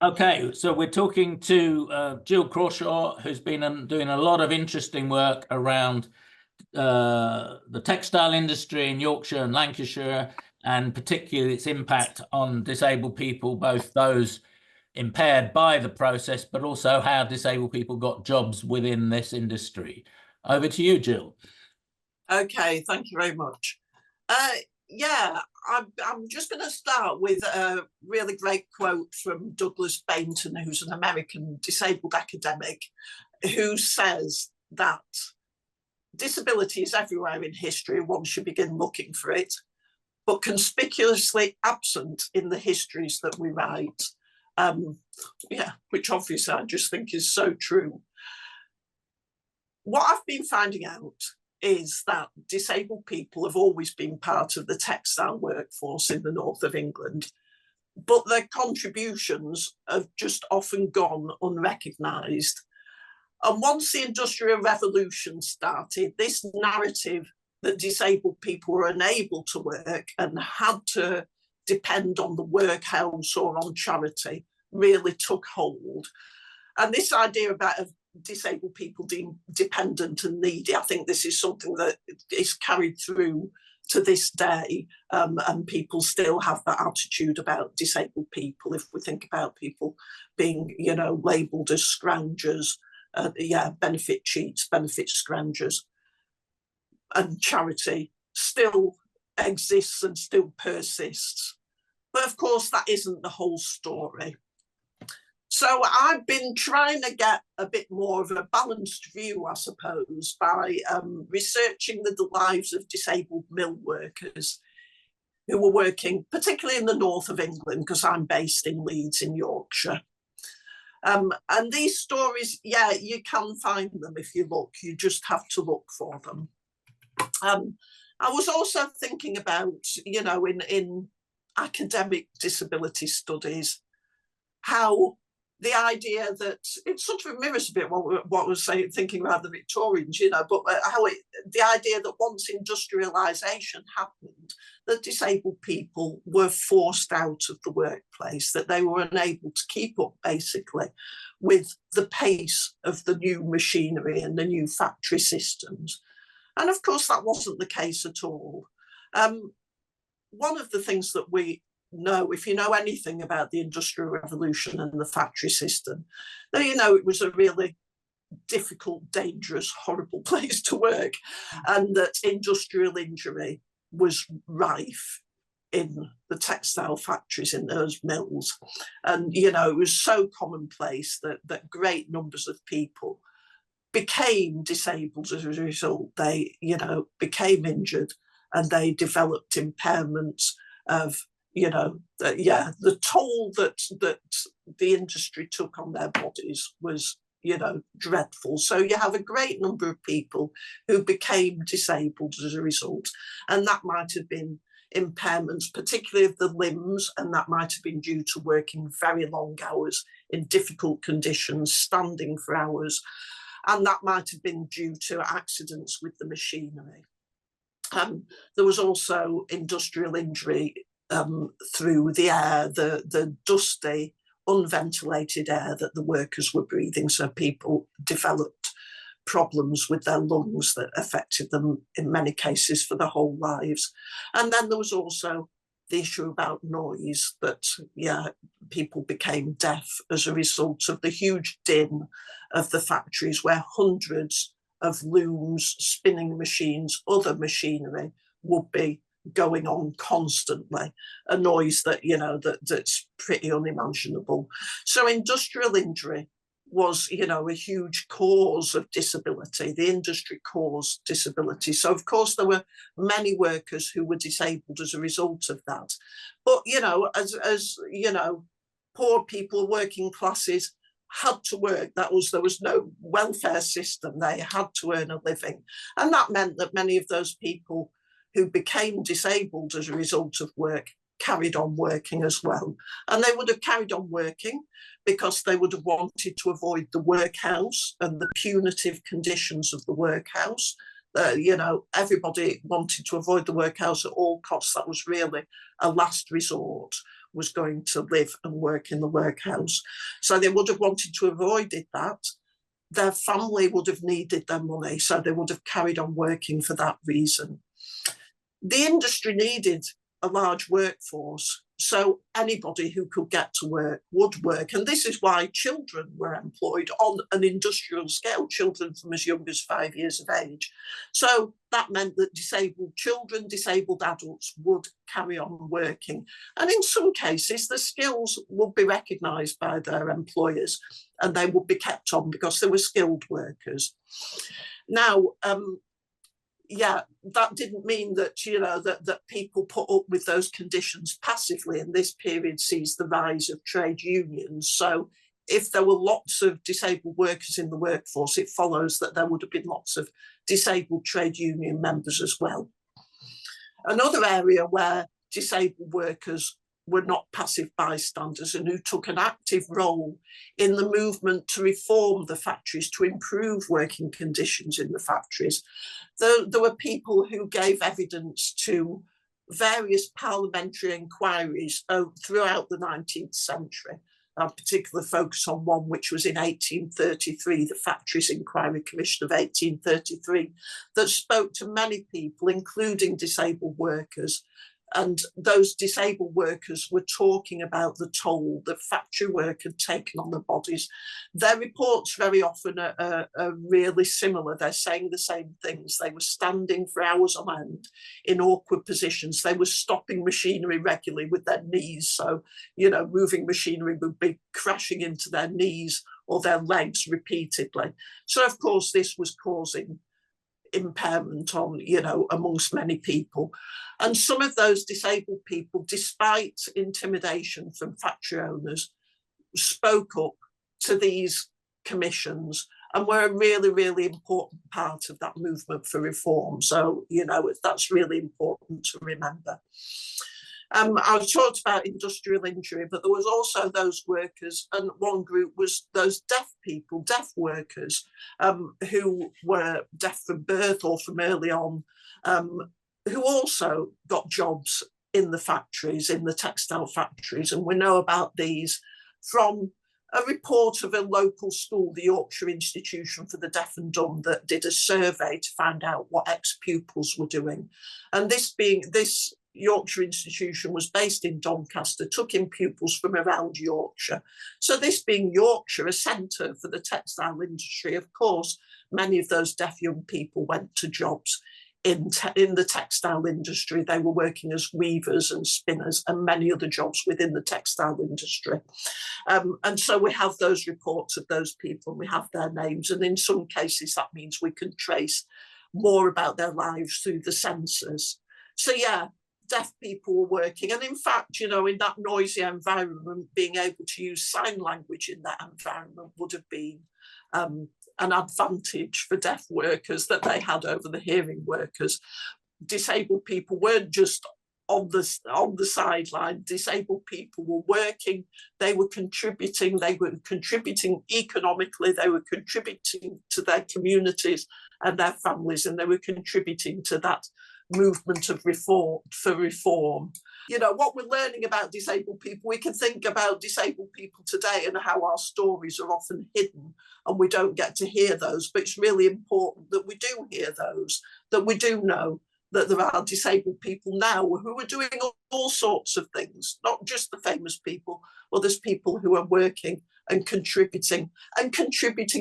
Okay, so we're talking to Gill Crawshaw, who's been doing a lot of interesting work around the textile industry in Yorkshire and Lancashire, and particularly its impact on disabled people, both those impaired by the process, but also how disabled people got jobs within this industry. Over to you, Gill. Okay, thank you very much. Yeah, I'm just going to start with a really great quote from Douglas Bainton, who's an American disabled academic, who says that disability is everywhere in history once you begin looking for it, but conspicuously absent in the histories that we write. Yeah, which obviously I just think is so true. What I've been finding out is that disabled people have always been part of the textile workforce in the north of England, but their contributions have just often gone unrecognised. And once the Industrial Revolution started, this narrative that disabled people were unable to work and had to depend on the workhouse or on charity really took hold. And this idea about disabled people deemed dependent and needy, I think this is something that is carried through to this day, and people still have that attitude about disabled people. If we think about people being, labelled as scroungers, benefit cheats, benefit scroungers, and charity still exists and still persists. But of course, that isn't the whole story. So I've been trying to get a bit more of a balanced view, I suppose, by researching the lives of disabled mill workers who were working, particularly in the north of England, because I'm based in Leeds in Yorkshire. And these stories, you can find them if you look. You just have to look for them. I was also thinking about, in academic disability studies, how the idea that it sort of mirrors a bit what I was saying, thinking about the Victorians, but the idea that once industrialisation happened, that disabled people were forced out of the workplace, that they were unable to keep up basically with the pace of the new machinery and the new factory systems. And of course, that wasn't the case at all. One of the things that we know, if you know anything about the Industrial Revolution and the factory system, then it was a really difficult, dangerous, horrible place to work, and that industrial injury was rife in the textile factories, in those mills. And, it was so commonplace that great numbers of people became disabled as a result. They, became injured, and they developed impairments of, the toll that the industry took on their bodies was, dreadful. So you have a great number of people who became disabled as a result. And that might have been impairments, particularly of the limbs, and that might have been due to working very long hours in difficult conditions, standing for hours. And that might have been due to accidents with the machinery. There was also industrial injury through the air, the dusty, unventilated air that the workers were breathing. So people developed problems with their lungs that affected them in many cases for their whole lives. And then there was also the issue about noise, that, people became deaf as a result of the huge din of the factories, where hundreds of looms, spinning machines, other machinery would be going on constantly, a noise that, that's pretty unimaginable. So industrial injury was, a huge cause of disability. The industry caused disability. So, of course, there were many workers who were disabled as a result of that. But, as poor people, working classes, had to work. There was no welfare system. They had to earn a living. And that meant that many of those people who became disabled as a result of work carried on working as well. And they would have carried on working because they would have wanted to avoid the workhouse and the punitive conditions of the workhouse. You know, everybody wanted to avoid the workhouse at all costs. That was really a last resort, was going to live and work in the workhouse. So they would have wanted to avoid that. Their family would have needed their money, so they would have carried on working for that reason. The industry needed a large workforce, so anybody who could get to work would work. And this is why children were employed on an industrial scale, children from as young as 5 years of age. So that meant that disabled children, disabled adults would carry on working. And in some cases, the skills would be recognised by their employers and they would be kept on because they were skilled workers. Now, yeah, that didn't mean that, you know, that people put up with those conditions passively, and this period sees the rise of trade unions. So if there were lots of disabled workers in the workforce, it follows that there would have been lots of disabled trade union members as well. Another area where disabled workers were not passive bystanders and who took an active role in the movement to reform the factories, to improve working conditions in the factories. There were people who gave evidence to various parliamentary inquiries throughout the 19th century. A particular focus on one which was in 1833, the Factories Inquiry Commission of 1833, that spoke to many people, including disabled workers. And those disabled workers were talking about the toll that factory work had taken on their bodies. Their reports very often are really similar. They're saying the same things. They were standing for hours on end in awkward positions. They were stopping machinery regularly with their knees. So, you know, moving machinery would be crashing into their knees or their legs repeatedly. So, of course, this was causing impairment on, you know, amongst many people. And some of those disabled people, despite intimidation from factory owners, spoke up to these commissions and were a really, really important part of that movement for reform. So, you know, that's really important to remember. I talked about industrial injury, but there was also those workers, and one group was those deaf people, deaf workers, who were deaf from birth or from early on, who also got jobs in the factories, in the textile factories. And we know about these from a report of a local school, the Yorkshire Institution for the Deaf and Dumb, that did a survey to find out what ex-pupils were doing. And this Yorkshire Institution was based in Doncaster, took in pupils from around Yorkshire. So this being Yorkshire, a centre for the textile industry, of course, many of those deaf young people went to jobs in the textile industry. They were working as weavers and spinners and many other jobs within the textile industry. And so we have those reports of those people, and we have their names. And in some cases, that means we can trace more about their lives through the census. So yeah, deaf people were working. And in fact, you know, in that noisy environment, being able to use sign language in that environment would have been an advantage for deaf workers that they had over the hearing workers. Disabled people weren't just on the sideline. Disabled people were working, they were contributing economically, they were contributing to their communities and their families, and they were contributing to that movement of reform. You know, what we're learning about disabled people, we can think about disabled people today and how our stories are often hidden and we don't get to hear those, but it's really important that we do hear those, that we do know that there are disabled people now who are doing all sorts of things, not just the famous people, but there's people who are working and contributing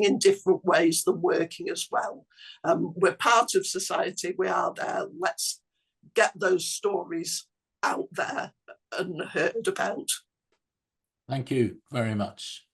in different ways than working as well. We're part of society, we are there. Let's get those stories out there and heard about. Thank you very much.